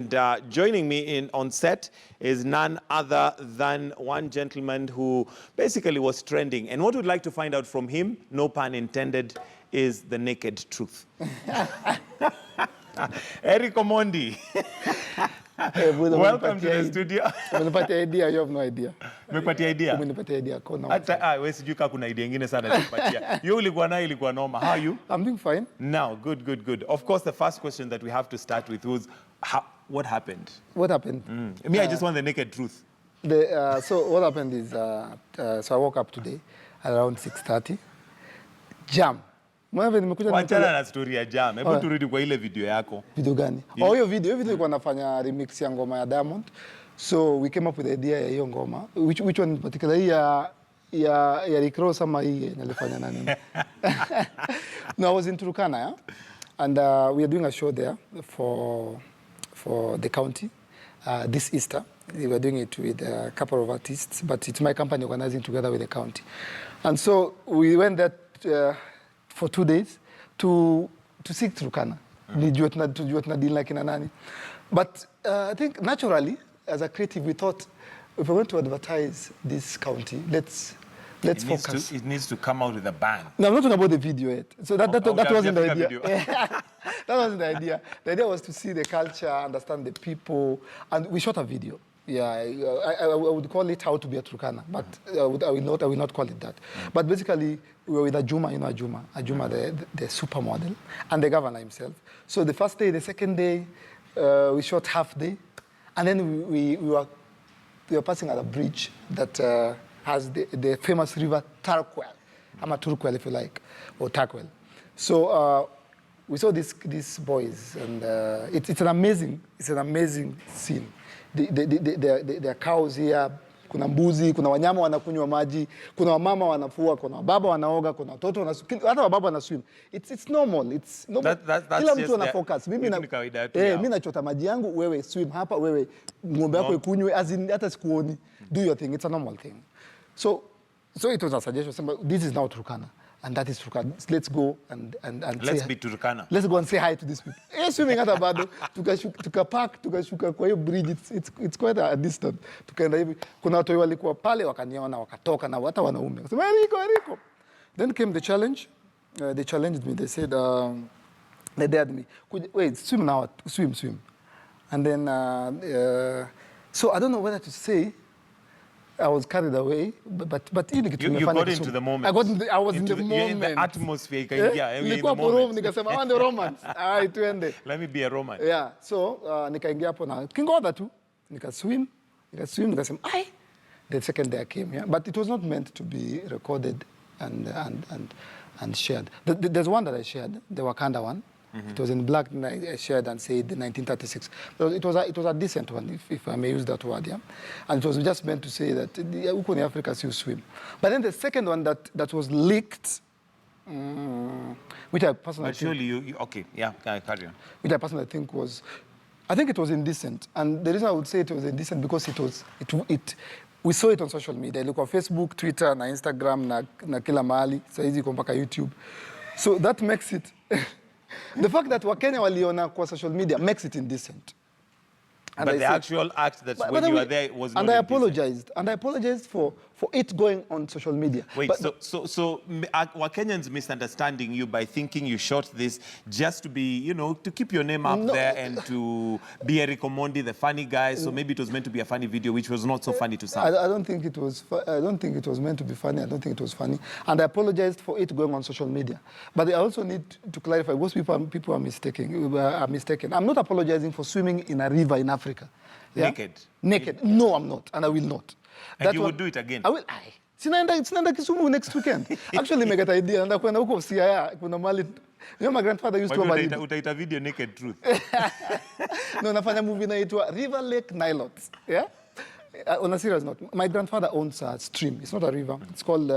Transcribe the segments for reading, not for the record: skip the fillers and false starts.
And joining me on set is none other than one gentleman who basically was trending. And what we'd like to find out from him, no pun intended, is the naked truth. Eric Omondi. Welcome to the studio. Umenipatia idea, you have no idea. Umepatia idea? Umenipatia idea. Wewe sijui kama kuna idea nyingine sana tupatia. Yeye ulikuwa nayo ilikuwa noma. How are you? I'm doing fine. Now, good. Of course, the first question that we have to start with was, what happened? What happened? Me, I just want the naked truth. So what happened is, so I woke up today around 6:30. Jam. Wachana na story ya jam. Hebu turudi kwa ile video yako. Video gani? Hiyo video ilikuwa nafanya remix ya ngoma ya Diamond. So we came up with the idea ya hiyo ngoma. Which one in particular? ya Rick Ross ama hii nilifanya nani? No, I was in Turkana, yeah? And we are doing a show there for the county this Easter. We were doing it with a couple of artists, but it's my company organizing together with the county. And so we went there for 2 days to seek Turkana. Tujue tunadili na kina nani. But I think naturally, as a creative, we thought if we want to advertise this county, let's focus. It needs to come out with a bang. No, I'm not talking about the video yet. So that wasn't the idea. That wasn't the idea. The idea was to see the culture, understand the people, and we shot a video. Yeah, I would call it How to Be a Turkana, but I will not call it that. But basically, we were with Ajuma, Ajuma, the supermodel, and the governor himself. So the first day, the second day, we shot half day, and then we were passing at a bridge that has the famous river Tarkwel, Turkwel if you like, or Tarkwel. So we saw these boys, and it's an amazing scene. There are cows here, kuna mbuzi, kuna wanyama wanakunywa maji, kuna wamama wanafua, kuna wababa wanaoga, kuna watoto hata wababa wanaswim. It's normal. It's normal. Kila mtu ana focus. Mimi nachota maji yangu, wewe swim hapa, wewe ng'ombe yako ikunywe, hata sikuoni. Do your thing. It's a normal thing. So it was a suggestion. This is now Turkana. And that is Turkana. Let's go and let's be Turkana. Let's go and say hi to these people. Swimming hata bado tukashuka kwa hiyo bridge, it's quite a distance. Tukaenda hivi, kuna watu walikuwa pale wakaniona wakatoka na hata wanaume. Akasema Rico. Then came the challenge. They challenged me. They said they dared me. Wait, swim now. Swim. And then so I don't know whether to say I was carried away, but you got into the moment. I was in the moment. You're in the atmosphere. Nilikuwa hapo Rome, nikasema I want the romance. Tuende. Let me be a Roman. Yeah, so nikaingia hapo na kingoda tu, nikaswim, nikasema the second day I came here, but it was not meant to be recorded and shared. There's one that I shared, the Wakanda one. Mm-hmm. It was in black, and I shared and said 1936. It was a decent one, if I may use that word, yeah. And it was just meant to say that in Africa you swim. But then the second one that was leaked, which I personally carry on. Which I personally think it was indecent, and the reason I would say it was indecent because we saw it on social media. Look on Facebook, Twitter, na Instagram, na kila mahali. Saizi iko mpaka YouTube. So that makes it. The fact that Wakenya waliona kwa social media makes it indecent. But the actual act that when you were there was not indecent. And I apologized for it going on social media. Wait, so were Kenyans misunderstanding you by thinking you shot this just to be, to keep your name up there and to be Eric Omondi, the funny guy? So maybe it was meant to be a funny video, which was not so funny to some. I don't think it was. I don't think it was meant to be funny. I don't think it was funny, and I apologized for it going on social media. But I also need to clarify: most people are mistaken. I'm not apologizing for swimming in a river in Africa. Yeah? Naked. No, I'm not, and I will not. And you would do it again? I will. Sinaenda Kisumu next weekend. Actually, I got an idea. And kwenda huko Siaya, kuna mali. My grandfather used to have utaita video Naked Truth. No, nafanya movie inaitwa River Lake Nilots. Yeah? On a serious note, my grandfather owns a stream. It's not a river. It's called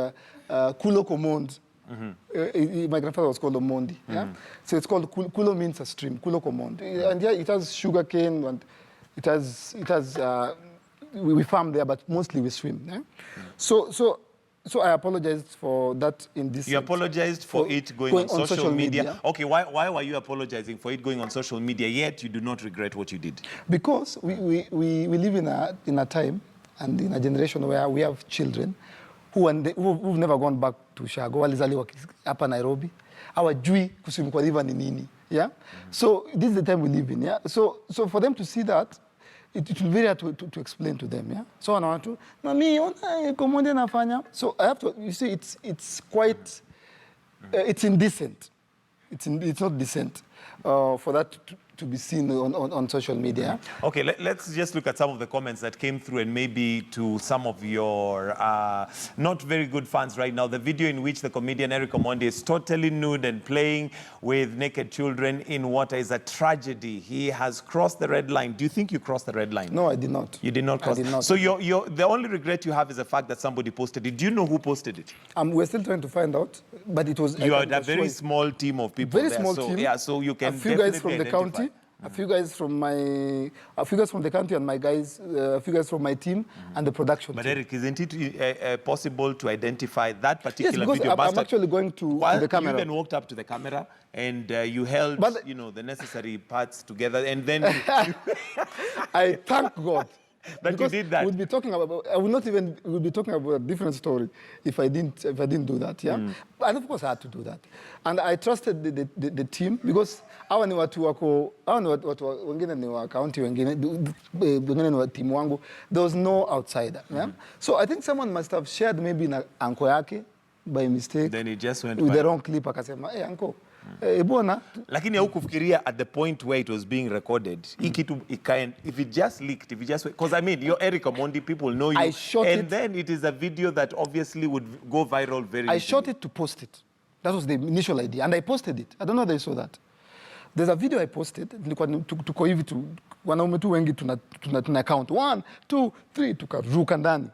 Kulo Omondi. Mm-hmm. My grandfather was called Omondi. Yeah? So it's called Kulo means a stream. Kulo Omondi. And yeah, it has sugar cane and it has we farm there, but mostly we swim. Yeah? So So I apologized for that indecent. You apologized for it going on social media. Okay, why were you apologizing for it going on social media, yet you do not regret what you did? Because we live in a time and in a generation where we have children who've never gone back to Shago, walizaliwa hapa Nairobi, hawajui kuswim kwa river ni nini, yeah? So this is the time we live in, yeah? So for them to see that, it will be very hard to explain to them, yeah? So I want to, mami, Omondi nafanya. So I have to, you see, it's quite, it's indecent. It's not decent for that to be seen on social media. Okay, let's just look at some of the comments that came through, and maybe to some of your not very good fans right now. The video in which the comedian Eric Omondi is totally nude and playing with naked children in what is a tragedy. He has crossed the red line. Do you think you crossed the red line? No, I did not. You did not cross? I did not. So the only regret you have is the fact that somebody posted it. Do you know who posted it? We're still trying to find out, but it was... You had a very small team of people very there. Small team. Yeah, so you can a few guys from the county, a few guys from the county, and a few guys from my team and the production But team. Eric, isn't it possible to identify that particular yes, video? I'm actually going to the camera. You even walked up to the camera and you held, the necessary parts together, and then I thank God. That you did that. We'd be talking about, I would not even, we'd be talking about a different story if I didn't do that, yeah? And of course I had to do that. And I trusted the team because hawa ni watu wako, hawa ni watu wengine ni wa county, wengine ni wa team wangu. There was no outsider, yeah? So I think someone must have shared maybe na anko yake by mistake. Then it just went with the wrong clip, akasema, hey, uncle. Bwana. Lakini haukufikiria at the point where it was being recorded, if it just leaked, because I mean, you're Eric Omondi, people know you. I shot it. And then it is a video that obviously would go viral very easily. I shot it to post it. That was the initial idea. And I posted it. I don't know if they saw that. There's a video I posted. Tuko hivi tu, wanaume tu wengi tuna count. 1, 2, 3, tukaruka ndani.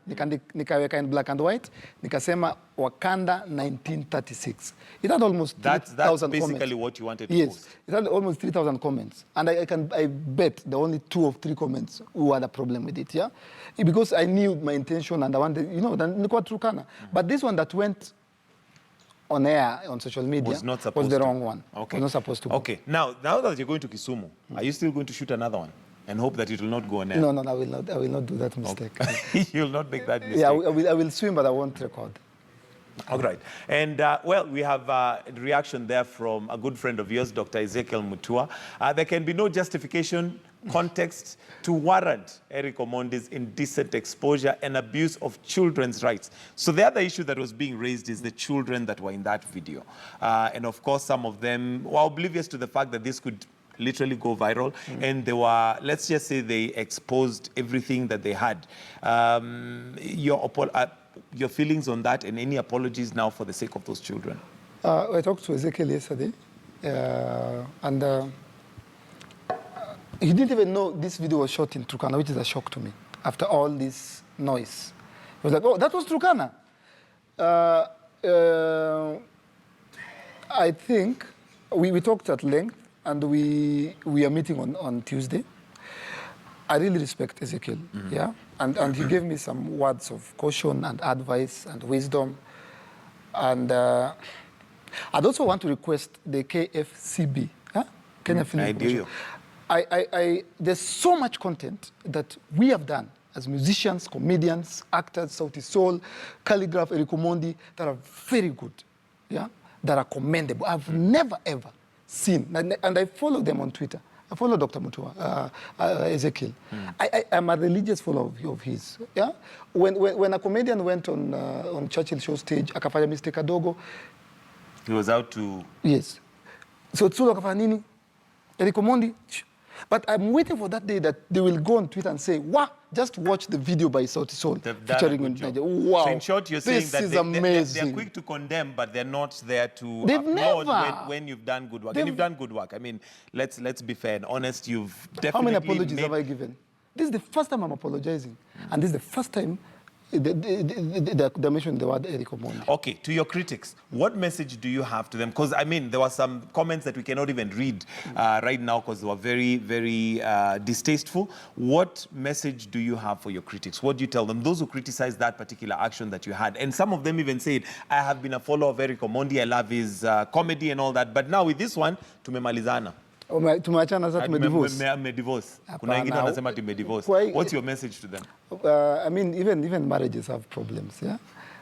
Nikaweka in black and white. Nikasema Wakanda 1936. It had almost 3,000 comments. That's basically what you wanted to post. Yes, it had almost 3,000 comments. And I bet the only 2 or 3 comments who had a problem with it, yeah? Because I knew my intention and I wanted, nilikuwa Turkana. But this one that went on air, on social media, was the wrong one. Okay. Was not supposed to go. Okay. Now that you're going to Kisumu, are you still going to shoot another one and hope that it will not go on air? No, I will not do that mistake. Okay. You'll not make that mistake. Yeah, I will swim, but I won't record. All right. And, we have a reaction there from a good friend of yours, Dr. Ezekiel Mutua. There can be no justification, context to warrant Eric Omondi's indecent exposure and abuse of children's rights. So the other issue that was being raised is the children that were in that video. And of course, some of them were oblivious to the fact that this could literally go viral. And they were, let's just say they exposed everything that they had. Your feelings on that and any apologies now for the sake of those children? I talked to Ezekiel yesterday, and he didn't even know this video was shot in Turkana, which is a shock to me, after all this noise. He was like, oh, that was Turkana. I think we talked at length, and we are meeting on Tuesday. I really respect Ezekiel, yeah? And he gave me some words of caution and advice and wisdom. And I'd also want to request the KFCB, Kenya Film Corporation. There's so much content that we have done as musicians, comedians, actors, Sauti Sol, Calligraph, Eric Omondi, that are very good, yeah? That are commendable. I've never, ever seen, and I follow them on Twitter. I follow Dr. Mutua, Ezekiel. I'm a religious follower of his. Yeah? When a comedian went on Churchill show stage, akafanya mistake kadogo. He was out to... Yes. So Tsulu akafanya nini? Eric Omondi. But I'm waiting for that day that they will go on Twitter and say, wow, just watch the video by Sauti Sol featuring in Nigeria. Wow. So in short, you're saying that they're quick to condemn, but they're not there to applaud when you've done good work. And you've done good work. I mean, let's be fair and honest. You've definitely... How many apologies have I given? This is the first time I'm apologizing. And this is the first time They mentioned the word Eric Omondi. Okay, to your critics, what message do you have to them? Because, I mean, there were some comments that we cannot even read right now because they were very, very distasteful. What message do you have for your critics? What do you tell them? Those who criticize that particular action that you had. And some of them even said, I have been a follower of Eric Omondi, I love his comedy and all that. But now with this one, tumemalizana. Tumeachana sasa, Tumedivorce. Kuna wengine wanasema tumedivorce. What's your message to them? I mean, even marriages have problems, yeah?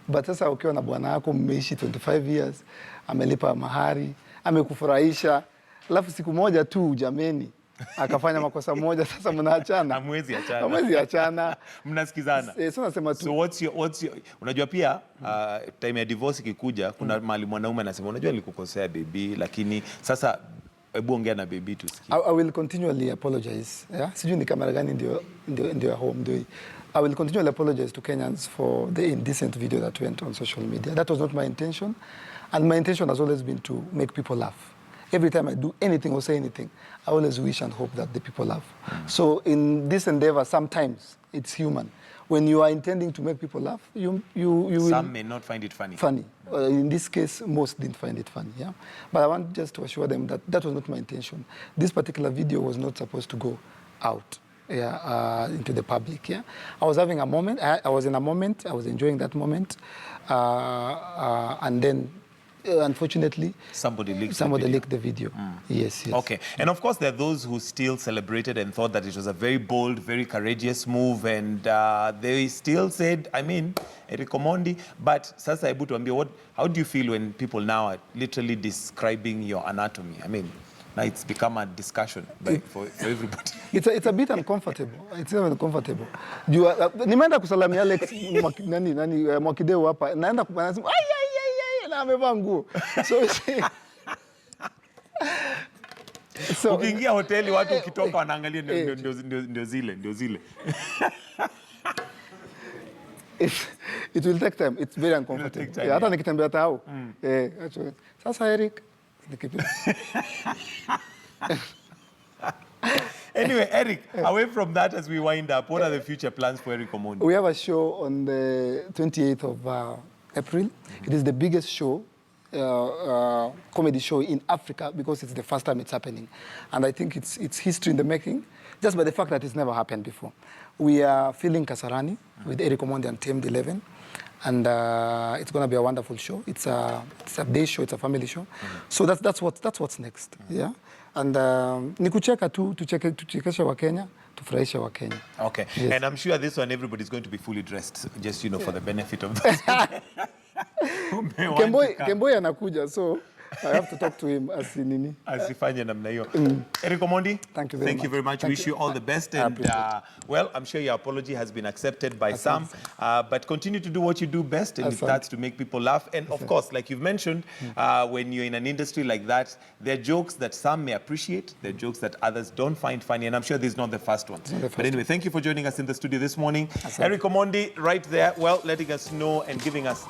But sasa ukiwa na bwana yako mmeishi 25 years, amelipa mahari, amekufurahisha, alafu siku moja tu jameni akafanya makosa moja, sasa mnaachana. Hamwezi achana. Hamwezi achana. Mnasikizana. So nasema tu. So what's your unajua pia time ya divorce ikikuja kuna mahali mwanaume anasema unajua nilikukosea baby, lakini sasa hebu ongea na baby tusikie. I will continually apologize. Yeah? Sijui ni kamera gani ndio home ndio. I will continually apologize to Kenyans for the indecent video that went on social media. That was not my intention. And my intention has always been to make people laugh. Every time I do anything or say anything, I always wish and hope that the people laugh. So in this endeavor, sometimes it's human. When you are intending to make people laugh, you will... Some may not find it funny. In this case, most didn't find it funny, yeah? But I want just to assure them that that was not my intention. This particular video was not supposed to go out, into the public, yeah? I was having a moment, I was in a moment, I was enjoying that moment, and then unfortunately, somebody leaked the video. Yes. Okay. And of course, there are those who still celebrated and thought that it was a very bold, very courageous move. And they still said, I mean, Eric Omondi. But sasa hebu tuambie, how do you feel when people now are literally describing your anatomy? I mean, now it's become a discussion for everybody. It's a bit uncomfortable. It's even uncomfortable. Nimeenda kusalamia Alex Mwakideu hapa. Naenda kumwambia na amevaa nguo. So ukiingia hoteli watu ukitoka wanaangalia ndio zile. It will take time. It's very uncomfortable. Hata nikitembea tao. Sasa Eric Anyway, Eric, away from that, as we wind up, what are the future plans for Eric Omondi? We have a show on the 28th of April. It is the biggest show, comedy show in Africa because it's the first time it's happening. And I think it's history in the making, just by the fact that it's never happened before. We are filling Kasarani with Eric Omondi and Team 11. And it's going to be a wonderful show. It's a day show, it's a family show. So that's what's next. Yeah? And ni kucheka tu, tuchekesha wa Kenya, tufurahisha wa Kenya. Okay. Yes. And I'm sure this one everybody's going to be fully dressed, just for the benefit of those. Kemboi anakuja, so I have to talk to him asifanye namna hiyo. Eric Omondi, thank you very much. Wish you all the best. And well, I'm sure your apology has been accepted by some. But continue to do what you do best, and that's to make people laugh. And of course, like you've mentioned, when you're in an industry like that, there are jokes that some may appreciate, there are jokes that others don't find funny, and I'm sure this is not the first one. But anyway, thank you for joining us in the studio this morning. Eric Omondi, right there, well, letting us know and giving us the